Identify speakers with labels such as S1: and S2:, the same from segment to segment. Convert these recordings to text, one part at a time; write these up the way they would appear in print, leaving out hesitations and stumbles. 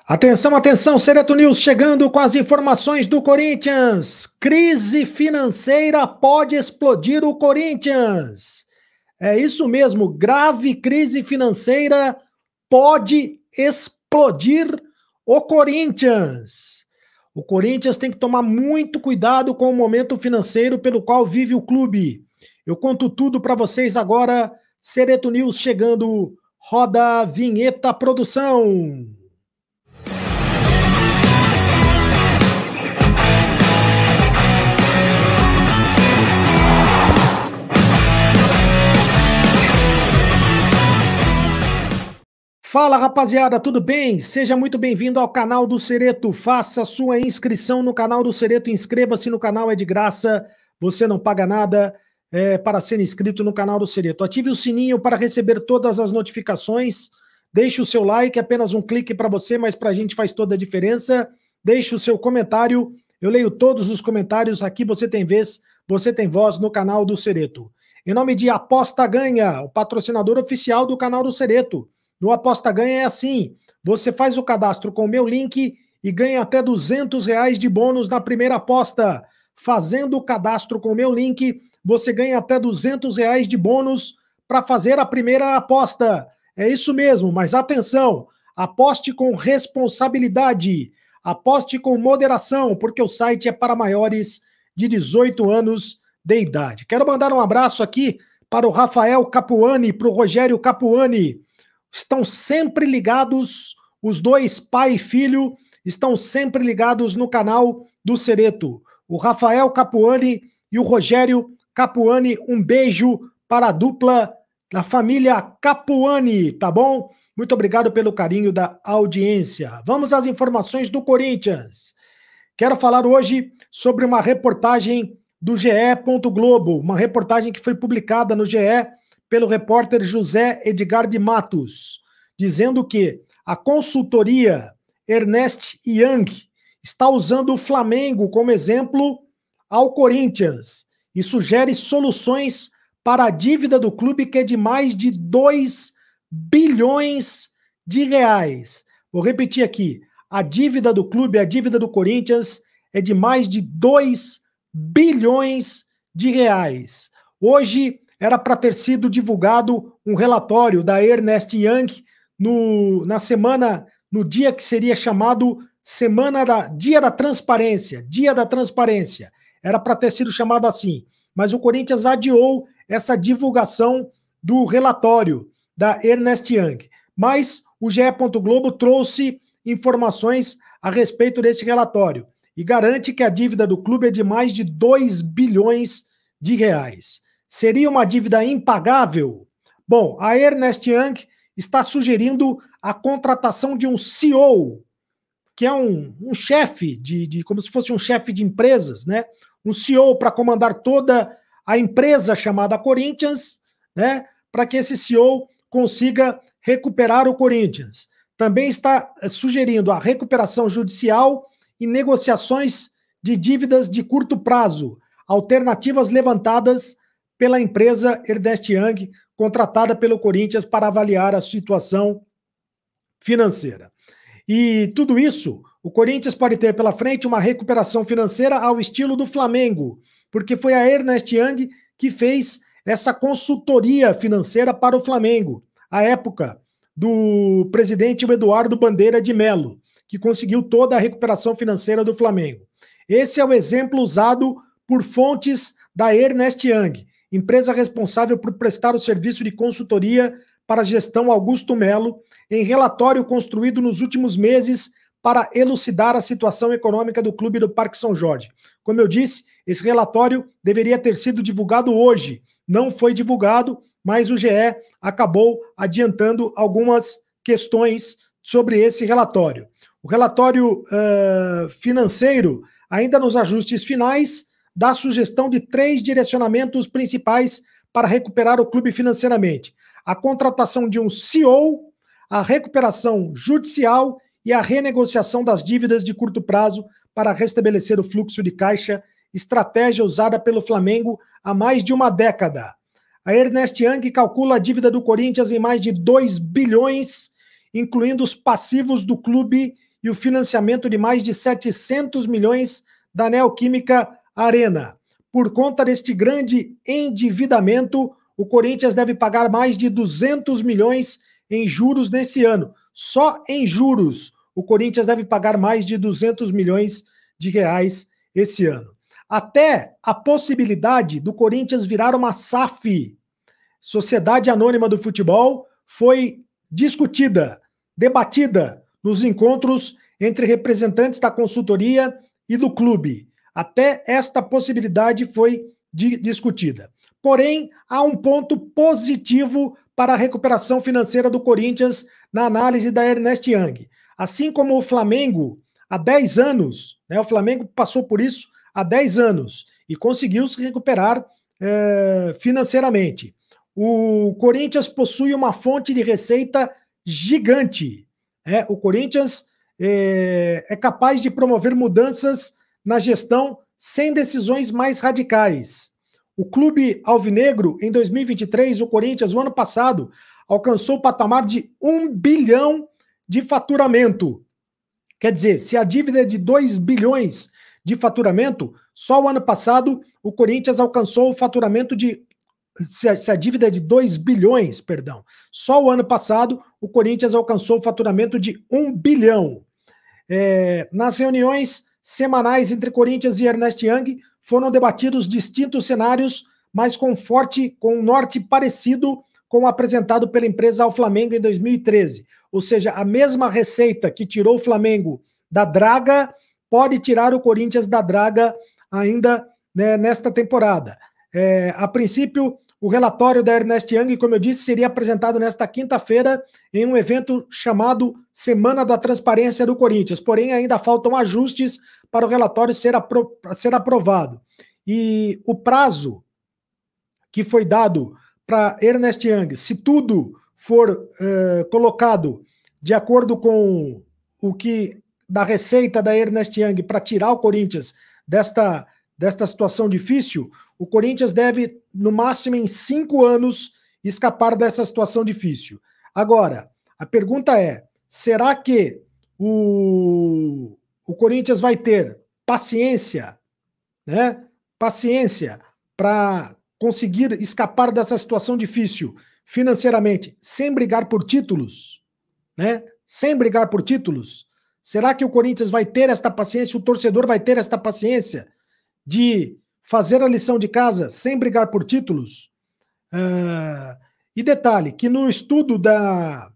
S1: Atenção, atenção, Sereto News chegando com as informações do Corinthians. Crise financeira pode explodir o Corinthians. É isso mesmo, grave crise financeira pode explodir o Corinthians. O Corinthians tem que tomar muito cuidado com o momento financeiro pelo qual vive o clube. Eu conto tudo para vocês agora. Sereto News chegando, roda a vinheta produção. Fala, rapaziada, tudo bem? Seja muito bem-vindo ao canal do Sereto. Faça sua inscrição no canal do Sereto, inscreva-se no canal, é de graça, você não paga nada para ser inscrito no canal do Sereto. Ative o sininho para receber todas as notificações, deixe o seu like, apenas um clique para você, mas para a gente faz toda a diferença. Deixe o seu comentário, eu leio todos os comentários, aqui você tem vez, você tem voz no canal do Sereto. Em nome de Aposta Ganha, o patrocinador oficial do canal do Sereto. No Aposta Ganha é assim, você faz o cadastro com o meu link e ganha até R$200 de bônus na primeira aposta. Fazendo o cadastro com o meu link, você ganha até R$200 de bônus para fazer a primeira aposta. É isso mesmo, mas atenção, aposte com responsabilidade, aposte com moderação, porque o site é para maiores de 18 anos de idade. Quero mandar um abraço aqui para o Rafael Capuani, para o Rogério Capuani. Estão sempre ligados, os dois, pai e filho, estão sempre ligados no canal do Sereto. O Rafael Capuani e o Rogério Capuani, um beijo para a dupla da família Capuani, tá bom? Muito obrigado pelo carinho da audiência. Vamos às informações do Corinthians. Quero falar hoje sobre uma reportagem do GE. Globo, uma reportagem que foi publicada no GE pelo repórter José Edgar de Matos, dizendo que a consultoria Ernst Young está usando o Flamengo como exemplo ao Corinthians e sugere soluções para a dívida do clube, que é de mais de 2 bilhões de reais. Vou repetir aqui, a dívida do clube, a dívida do Corinthians é de mais de 2 bilhões de reais. Hoje era para ter sido divulgado um relatório da Ernst Young no dia que seria chamado Dia da Transparência. Era para ter sido chamado assim, mas o Corinthians adiou essa divulgação do relatório da Ernst Young. Mas o GE. Globo trouxe informações a respeito desse relatório e garante que a dívida do clube é de mais de 2 bilhões de reais. Seria uma dívida impagável? Bom, a Ernst Young está sugerindo a contratação de um CEO, que é um chefe, como se fosse um chefe de empresas, né? Um CEO para comandar toda a empresa chamada Corinthians, né? Para que esse CEO consiga recuperar o Corinthians. Também está sugerindo a recuperação judicial e negociações de dívidas de curto prazo, alternativas levantadas pela empresa Ernst Young, contratada pelo Corinthians para avaliar a situação financeira. E tudo isso, o Corinthians pode ter pela frente uma recuperação financeira ao estilo do Flamengo, porque foi a Ernst Young que fez essa consultoria financeira para o Flamengo, à época do presidente Eduardo Bandeira de Mello, que conseguiu toda a recuperação financeira do Flamengo. Esse é o exemplo usado por fontes da Ernst Young, empresa responsável por prestar o serviço de consultoria para a gestão Augusto Melo, em relatório construído nos últimos meses para elucidar a situação econômica do clube do Parque São Jorge. Como eu disse, esse relatório deveria ter sido divulgado hoje. Não foi divulgado, mas o GE acabou adiantando algumas questões sobre esse relatório. O relatório financeiro, ainda nos ajustes finais, dá sugestão de 3 direcionamentos principais para recuperar o clube financeiramente: a contratação de um CEO, a recuperação judicial e a renegociação das dívidas de curto prazo para restabelecer o fluxo de caixa, estratégia usada pelo Flamengo há mais de uma década. A Ernst Young calcula a dívida do Corinthians em mais de 2 bilhões, incluindo os passivos do clube e o financiamento de mais de 700 milhões da Neoquímica Arena. Por conta deste grande endividamento, o Corinthians deve pagar mais de 200 milhões em juros nesse ano. Só em juros, o Corinthians deve pagar mais de 200 milhões de reais esse ano. Até a possibilidade do Corinthians virar uma SAF, Sociedade Anônima do Futebol, foi discutida, debatida nos encontros entre representantes da consultoria e do clube. Até esta possibilidade foi discutida. Porém, há um ponto positivo para a recuperação financeira do Corinthians na análise da Ernest Young. Assim como o Flamengo, há 10 anos, né, o Flamengo passou por isso há 10 anos e conseguiu se recuperar financeiramente. O Corinthians possui uma fonte de receita gigante. O Corinthians é capaz de promover mudanças na gestão sem decisões mais radicais. O clube alvinegro, em 2023, o Corinthians, o ano passado, alcançou o patamar de 1 bilhão de faturamento. Quer dizer, se a dívida é de 2 bilhões de faturamento, só o ano passado o Corinthians alcançou o faturamento de... Se a dívida é de 2 bilhões, perdão, só o ano passado o Corinthians alcançou o faturamento de 1 bilhão. Nas reuniões semanais entre Corinthians e Ernest Young, foram debatidos distintos cenários, mas com um norte parecido com o apresentado pela empresa ao Flamengo em 2013. Ou seja, a mesma receita que tirou o Flamengo da draga pode tirar o Corinthians da draga ainda, né, nesta temporada. A princípio, o relatório da Ernest Young, como eu disse, seria apresentado nesta quinta-feira em um evento chamado Semana da Transparência do Corinthians. Porém, ainda faltam ajustes para o relatório ser aprovado. E o prazo que foi dado para Ernest Young, se tudo for colocado de acordo com o que da receita da Ernest Young para tirar o Corinthians desta situação difícil, o Corinthians deve, no máximo em 5 anos, escapar dessa situação difícil. Agora, a pergunta é, será que o Corinthians vai ter paciência, né? Paciência para conseguir escapar dessa situação difícil financeiramente, sem brigar por títulos, né? Sem brigar por títulos? Será que o Corinthians vai ter esta paciência, o torcedor vai ter esta paciência de fazer a lição de casa sem brigar por títulos? E detalhe, que no estudo da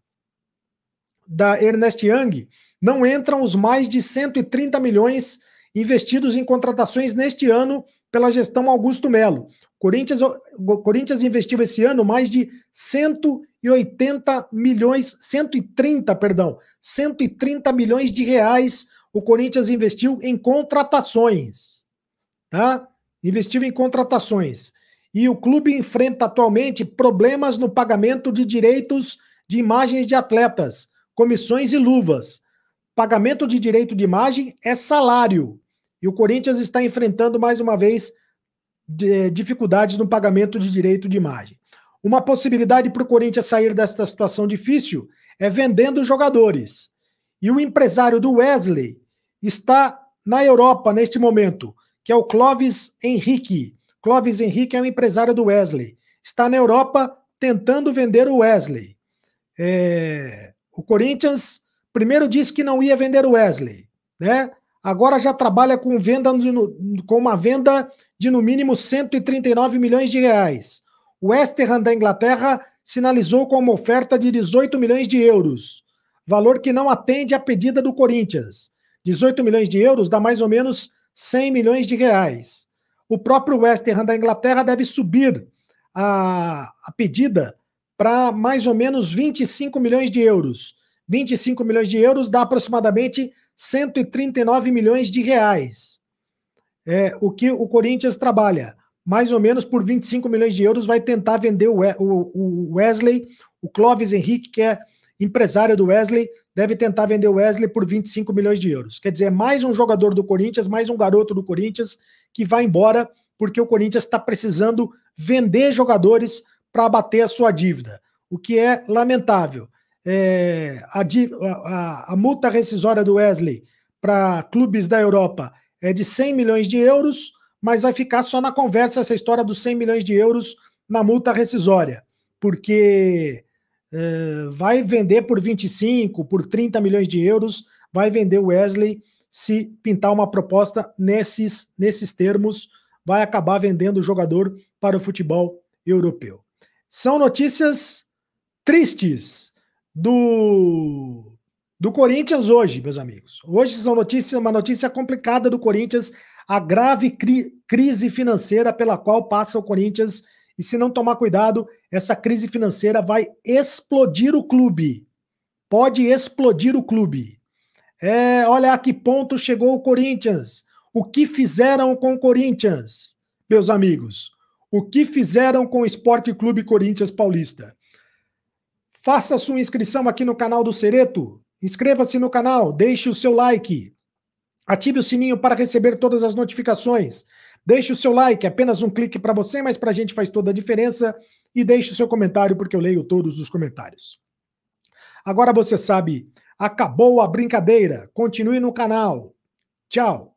S1: Ernest Young não entram os mais de 130 milhões investidos em contratações neste ano pela gestão Augusto Melo. O Corinthians investiu esse ano mais de 130 milhões de reais o Corinthians investiu em contratações. Tá? Investiu em contratações. E o clube enfrenta atualmente problemas no pagamento de direitos de imagens de atletas, comissões e luvas. Pagamento de direito de imagem é salário. E o Corinthians está enfrentando, mais uma vez, dificuldades no pagamento de direito de imagem. Uma possibilidade para o Corinthians sair desta situação difícil é vendendo jogadores. E o empresário do Wesley está na Europa neste momento, que é o Clóvis Henrique. Clóvis Henrique é o empresário do Wesley. Está na Europa tentando vender o Wesley. O Corinthians primeiro disse que não ia vender o Wesley, né? Agora já trabalha com uma venda de no mínimo 139 milhões de reais. O West Ham da Inglaterra sinalizou com uma oferta de 18 milhões de euros, valor que não atende à pedida do Corinthians. 18 milhões de euros dá mais ou menos 100 milhões de reais. O próprio West Ham da Inglaterra deve subir a pedida para mais ou menos 25 milhões de euros. 25 milhões de euros dá aproximadamente 139 milhões de reais. O que o Corinthians trabalha. Mais ou menos por 25 milhões de euros vai tentar vender o Wesley, o Clóvis Henrique, que é empresário do Wesley, deve tentar vender o Wesley por 25 milhões de euros. Quer dizer, mais um jogador do Corinthians, mais um garoto do Corinthians que vai embora porque o Corinthians está precisando vender jogadores para abater a sua dívida, o que é lamentável. a multa rescisória do Wesley para clubes da Europa é de 100 milhões de euros, mas vai ficar só na conversa essa história dos 100 milhões de euros na multa rescisória, porque vai vender por 25, por 30 milhões de euros, vai vender o Wesley se pintar uma proposta nesses termos, vai acabar vendendo o jogador para o futebol europeu. São notícias tristes do Corinthians hoje, meus amigos. Hoje são uma notícia complicada do Corinthians, a grave crise financeira pela qual passa o Corinthians, e se não tomar cuidado, essa crise financeira vai explodir o clube. Pode explodir o clube. Olha a que ponto chegou o Corinthians. O que fizeram com o Corinthians, meus amigos? O que fizeram com o Esporte Clube Corinthians Paulista? Faça sua inscrição aqui no canal do Cereto. Inscreva-se no canal, deixe o seu like. Ative o sininho para receber todas as notificações. Deixe o seu like, apenas um clique para você, mas para a gente faz toda a diferença. E deixe o seu comentário, porque eu leio todos os comentários. Agora você sabe, acabou a brincadeira. Continue no canal. Tchau.